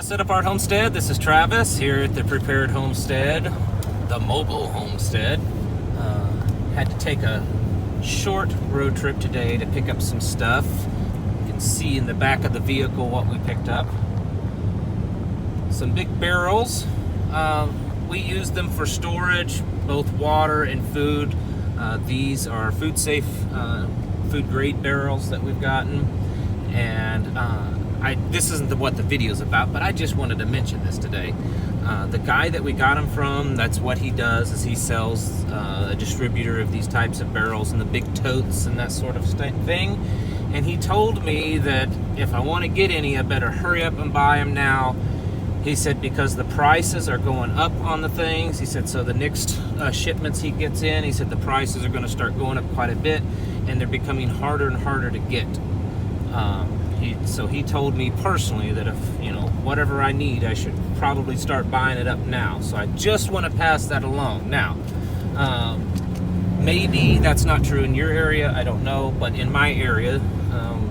Set Apart Homestead. This is Travis here at the Prepared Homestead, the mobile homestead. Had to take a short road trip today to pick up some stuff. You can see in the back of the vehicle what we picked up. Some big barrels. We use them for storage, both water and food. These are food safe, food grade barrels that we've gotten. And this isn't what the video is about, but I just wanted to mention this today. The guy that we got them from, that's what he does, is he sells a distributor of these types of barrels and the big totes and that sort of thing. And he told me that if I want to get any, I better hurry up and buy them now. He said because the prices are going up on the things. He said so the next shipments he gets in, he said the prices are going to start going up quite a bit, and they're becoming harder and harder to get. So he told me personally that if, whatever I need, I should probably start buying it up now. So I just want to pass that along. Now, maybe that's not true in your area, I don't know, but in my area,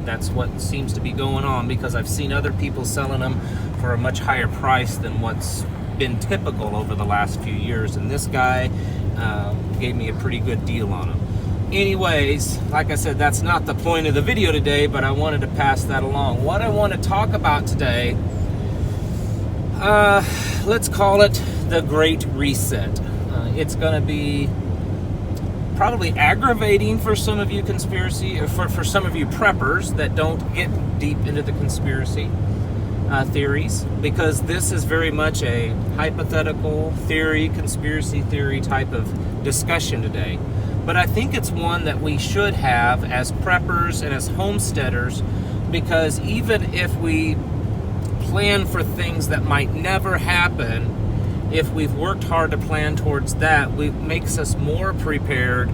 that's what seems to be going on, because I've seen other people selling them for a much higher price than what's been typical over the last few years, and this guy gave me a pretty good deal on them. Anyways, like I said, that's not the point of the video today, but I wanted to pass that along. What I want to talk about today, let's call it the Great Reset. It's going to be probably aggravating for some of you for some of you preppers that don't get deep into the conspiracy theories, because this is very much a hypothetical theory, conspiracy theory type of discussion today. But I think it's one that we should have as preppers and as homesteaders, because even if we plan for things that might never happen, if we've worked hard to plan towards that, it makes us more prepared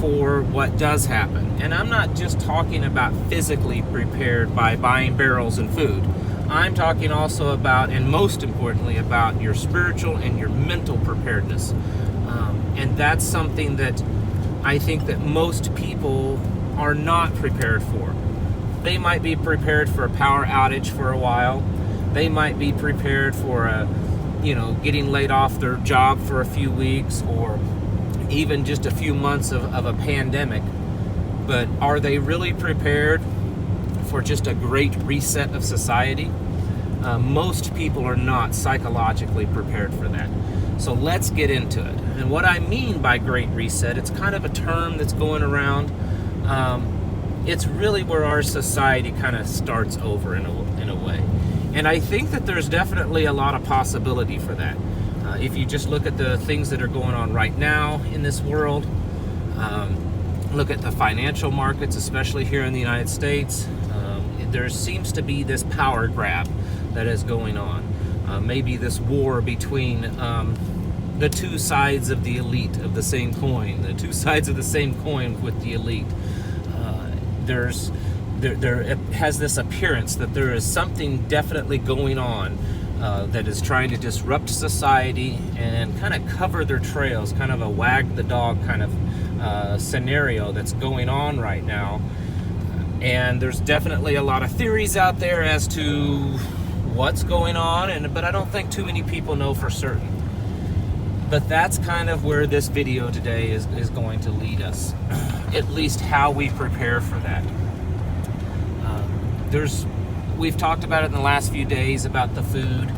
for what does happen. And I'm not just talking about physically prepared by buying barrels and food. I'm talking also about, and most importantly, about your spiritual and your mental preparedness. And that's something that I think that most people are not prepared for. They might be prepared for a power outage for a while. They might be prepared for getting laid off their job for a few weeks, or even just a few months of a pandemic. But are they really prepared for just a great reset of society? Most people are not psychologically prepared for that. So let's get into it. And what I mean by Great Reset, it's kind of a term that's going around. It's really where our society kind of starts over in a way. And I think that there's definitely a lot of possibility for that. If you just look at the things that are going on right now in this world, look at the financial markets, especially here in the United States, there seems to be this power grab that is going on. Maybe this war between the two sides of the elite of the same coin, the two sides of the same coin with the elite. There has this appearance that there is something definitely going on that is trying to disrupt society and kind of cover their trails, kind of a wag the dog kind of scenario that's going on right now. And there's definitely a lot of theories out there as to what's going on, but I don't think too many people know for certain. But that's kind of where this video today is going to lead us, at least how we prepare for that. We've talked about it in the last few days about the food,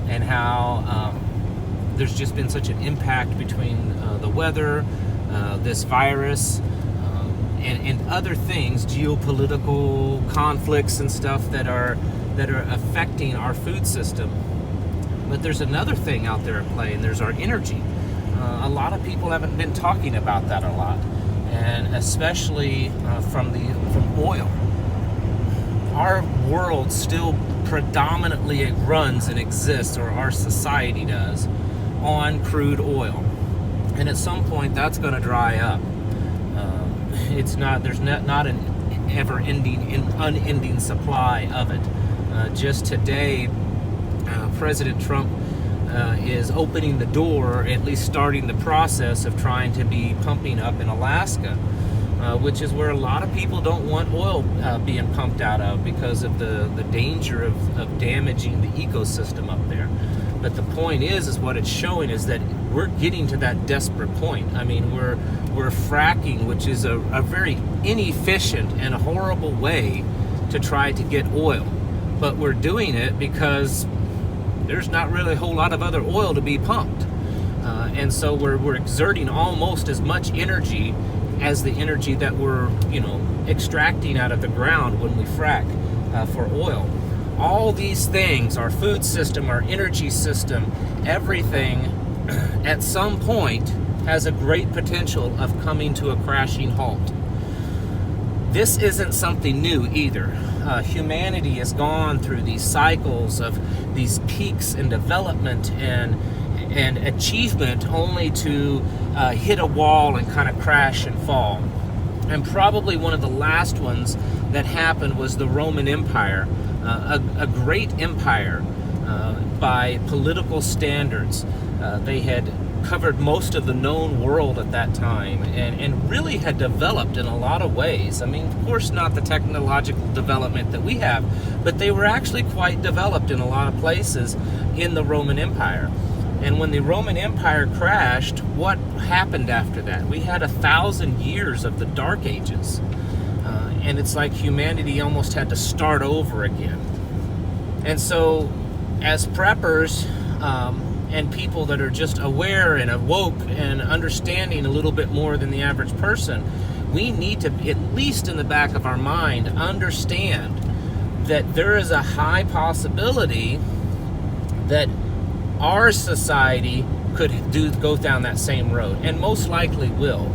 and how there's just been such an impact between the weather, this virus, and other things, geopolitical conflicts and stuff that are affecting our food system. But there's another thing out there at play, and there's our energy. A lot of people haven't been talking about that a lot, and especially from oil. Our world still predominantly runs and exists, or our society does, on crude oil, and at some point that's going to dry up. There's not an unending supply of it. Just today, President Trump is opening the door, or at least starting the process of trying to be pumping up in Alaska which is where a lot of people don't want oil being pumped out of because of the danger of damaging the ecosystem up there. But the point is what it's showing is that we're getting to that desperate point. I mean, we're fracking, which is a very inefficient and horrible way to try to get oil. But we're doing it because there's not really a whole lot of other oil to be pumped. And so we're exerting almost as much energy as the energy that we're, extracting out of the ground when we frack for oil. All these things, our food system, our energy system, everything at some point has a great potential of coming to a crashing halt. This isn't something new either. Humanity has gone through these cycles of these peaks in development and achievement only to hit a wall and kind of crash and fall. And probably one of the last ones that happened was the Roman Empire, a great empire by political standards. They had covered most of the known world at that time and really had developed in a lot of ways. I mean, of course, not the technological development that we have, but they were actually quite developed in a lot of places in the Roman Empire. And when the Roman Empire crashed, what happened after that? We had 1,000 years of the Dark Ages. And it's like humanity almost had to start over again. And so, as preppers and people that are just aware and awoke and understanding a little bit more than the average person, we need to, at least in the back of our mind, understand that there is a high possibility that our society could go down that same road, and most likely will.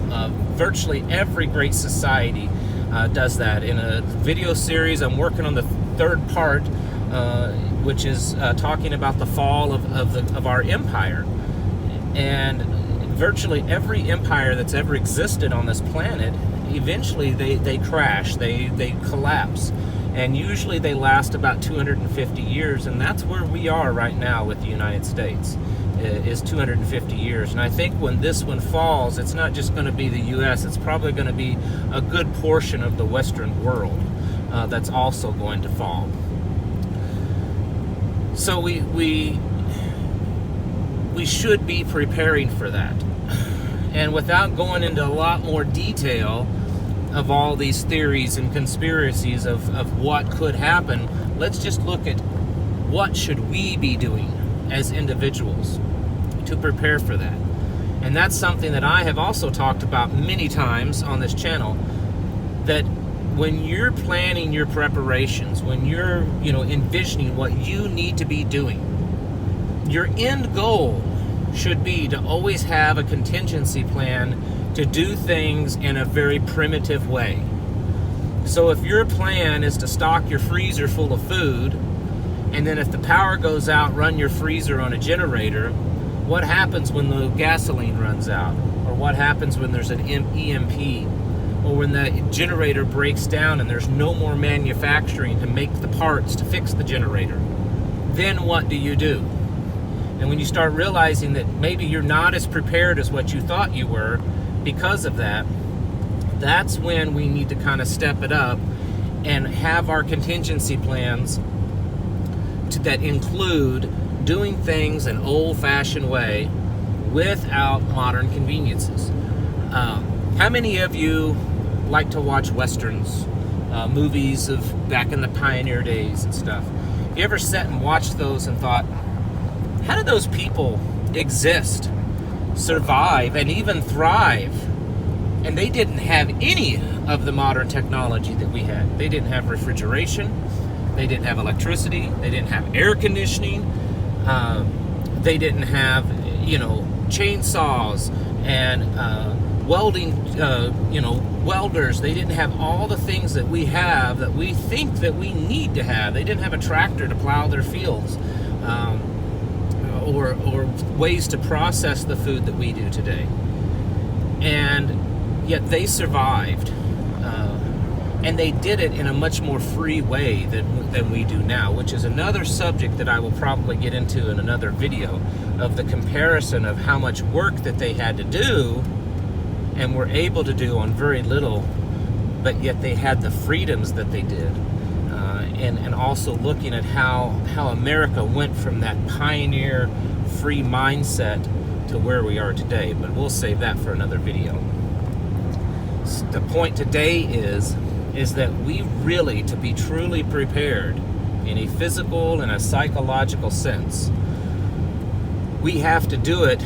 Virtually every great society does that. In a video series, I'm working on the third part, which is talking about the fall of our empire. And virtually every empire that's ever existed on this planet, eventually they crash, they collapse. And usually they last about 250 years, and that's where we are right now with the United States, is 250 years. And I think when this one falls, it's not just going to be the U.S., it's probably going to be a good portion of the Western world that's also going to fall. So we should be preparing for that. And without going into a lot more detail of all these theories and conspiracies of what could happen, let's just look at what should we be doing as individuals to prepare for that. And that's something that I have also talked about many times on this channel, that when you're planning your preparations, when you're envisioning what you need to be doing, your end goal should be to always have a contingency plan to do things in a very primitive way. So if your plan is to stock your freezer full of food, and then if the power goes out, run your freezer on a generator, what happens when the gasoline runs out? Or what happens when there's an EMP? Or when the generator breaks down and there's no more manufacturing to make the parts to fix the generator? Then what do you do? And when you start realizing that maybe you're not as prepared as what you thought you were, because of that, that's when we need to kind of step it up and have our contingency plans that include doing things an old-fashioned way without modern conveniences. How many of you like to watch westerns, movies of back in the pioneer days and stuff? You ever sat and watched those and thought, how did those people exist, survive, and even thrive? And they didn't have any of the modern technology that we had. They didn't have refrigeration, they didn't have electricity, they didn't have air conditioning, they didn't have chainsaws and welding welders. They didn't have all the things that we have that we think that we need to have. They didn't have a tractor to plow their fields, or ways to process the food that we do today. And yet they survived, and they did it in a much more free way than we do now, which is another subject that I will probably get into in another video, of the comparison of how much work that they had to do and were able to do on very little, but yet they had the freedoms that they did. And also looking at how America went from that pioneer free mindset to where we are today. But we'll save that for another video. The point today is that we really, to be truly prepared in a physical and a psychological sense, we have to do it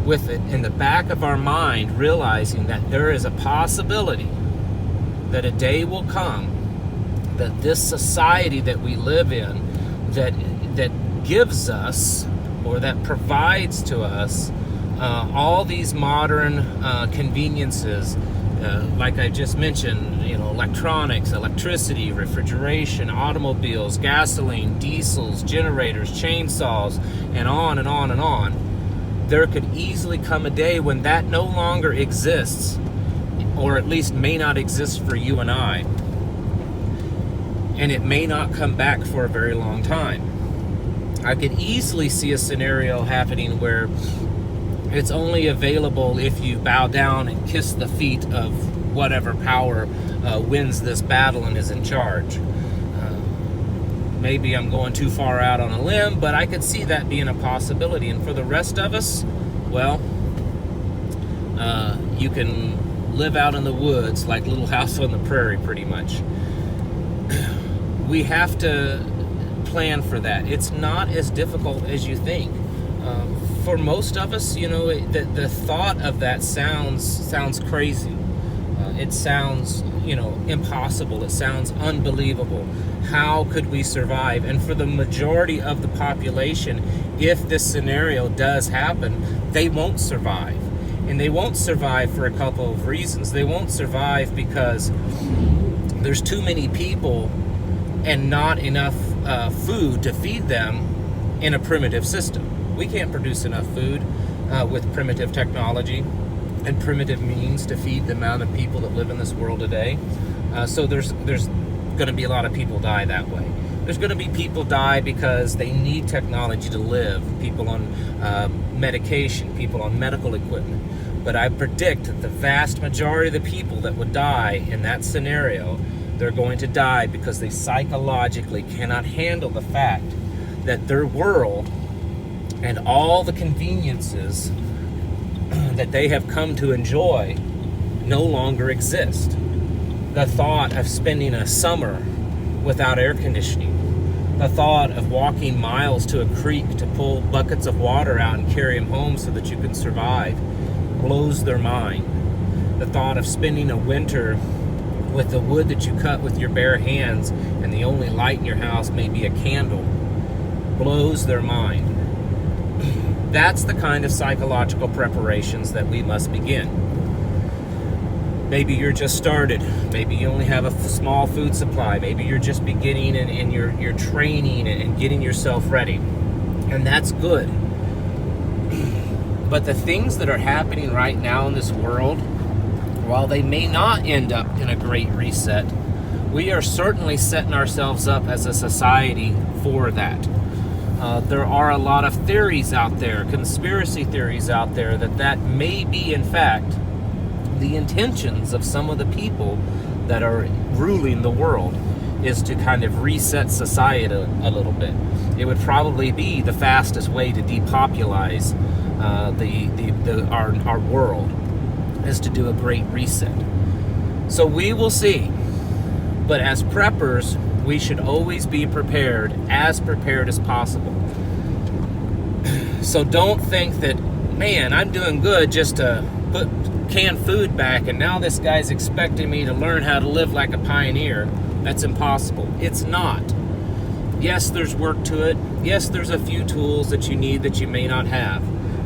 with it in the back of our mind, realizing that there is a possibility that a day will come that this society that we live in, that gives us, or that provides to us all these modern conveniences, like I just mentioned, electronics, electricity, refrigeration, automobiles, gasoline, diesels, generators, chainsaws, and on and on and on. There could easily come a day when that no longer exists, or at least may not exist for you and I. And it may not come back for a very long time. I could easily see a scenario happening where it's only available if you bow down and kiss the feet of whatever power wins this battle and is in charge. Maybe I'm going too far out on a limb, but I could see that being a possibility. And for the rest of us, well, you can live out in the woods like Little House on the Prairie, pretty much. We have to plan for that. It's not as difficult as you think. For most of us, the thought of that sounds crazy. It sounds, impossible. It sounds unbelievable. How could we survive? And for the majority of the population, if this scenario does happen, they won't survive. And they won't survive for a couple of reasons. They won't survive because there's too many people and not enough food to feed them in a primitive system. We can't produce enough food with primitive technology and primitive means to feed the amount of people that live in this world today. So there's going to be a lot of people die that way. There's going to be people die because they need technology to live, people on medication, people on medical equipment. But I predict that the vast majority of the people that would die in that scenario, they're going to die because they psychologically cannot handle the fact that their world and all the conveniences that they have come to enjoy no longer exist. The thought of spending a summer without air conditioning, the thought of walking miles to a creek to pull buckets of water out and carry them home so that you can survive, blows their mind. The thought of spending a winter with the wood that you cut with your bare hands and the only light in your house may be a candle, blows their mind. That's the kind of psychological preparations that we must begin. Maybe you're just started. Maybe you only have a small food supply. Maybe you're just beginning and you're training and getting yourself ready. And that's good. But the things that are happening right now in this world, while they may not end up in a great reset, we are certainly setting ourselves up as a society for that. There are a lot of theories out there, conspiracy theories out there, that may be, in fact, the intentions of some of the people that are ruling the world, is to kind of reset society a little bit. It would probably be the fastest way to depopulize our world, is to do a great reset. So we will see. But as preppers, we should always be prepared as possible. So don't think that, man, I'm doing good just to put canned food back and now this guy's expecting me to learn how to live like a pioneer. That's impossible. It's not. Yes, there's work to it. Yes, there's a few tools that you need that you may not have.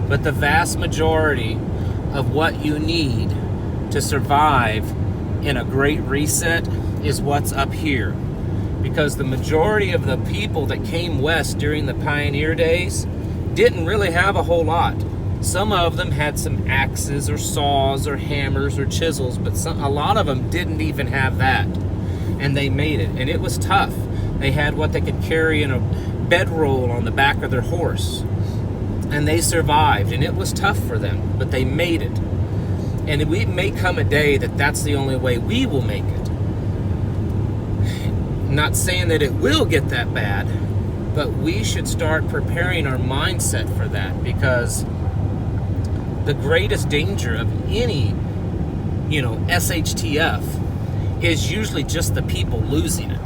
But the vast majority of what you need to survive in a great reset is what's up here. Because the majority of the people that came west during the pioneer days didn't really have a whole lot. Some of them had some axes or saws or hammers or chisels, but a lot of them didn't even have that. And they made it. And it was tough. They had what they could carry in a bedroll on the back of their horse. And they survived. And it was tough for them, but they made it. And we may come a day that that's the only way we will make it. Not saying that it will get that bad, but we should start preparing our mindset for that, because the greatest danger of any, SHTF is usually just the people losing it.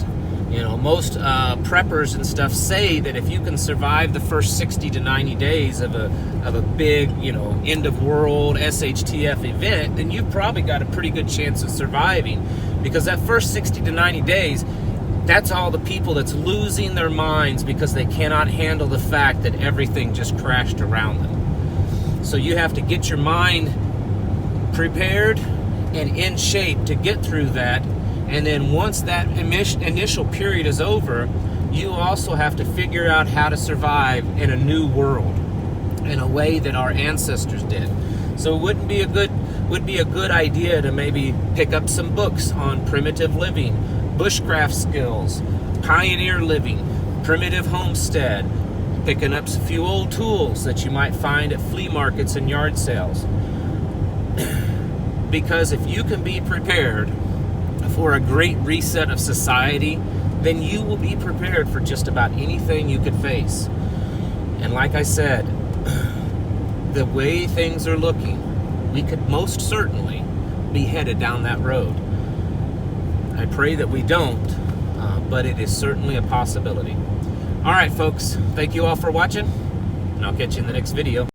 Most preppers and stuff say that if you can survive the first 60 to 90 days of a big, end of world SHTF event, then you've probably got a pretty good chance of surviving, because that first 60 to 90 days, that's all the people that's losing their minds because they cannot handle the fact that everything just crashed around them. So you have to get your mind prepared and in shape to get through that. And then once that initial period is over, you also have to figure out how to survive in a new world in a way that our ancestors did. So it would be a good idea to maybe pick up some books on primitive living, bushcraft skills, pioneer living, primitive homestead, picking up a few old tools that you might find at flea markets and yard sales. Because if you can be prepared for a great reset of society, then you will be prepared for just about anything you could face. And like I said, the way things are looking, we could most certainly be headed down that road. I pray that we don't, but it is certainly a possibility. All right, folks, thank you all for watching, and I'll catch you in the next video.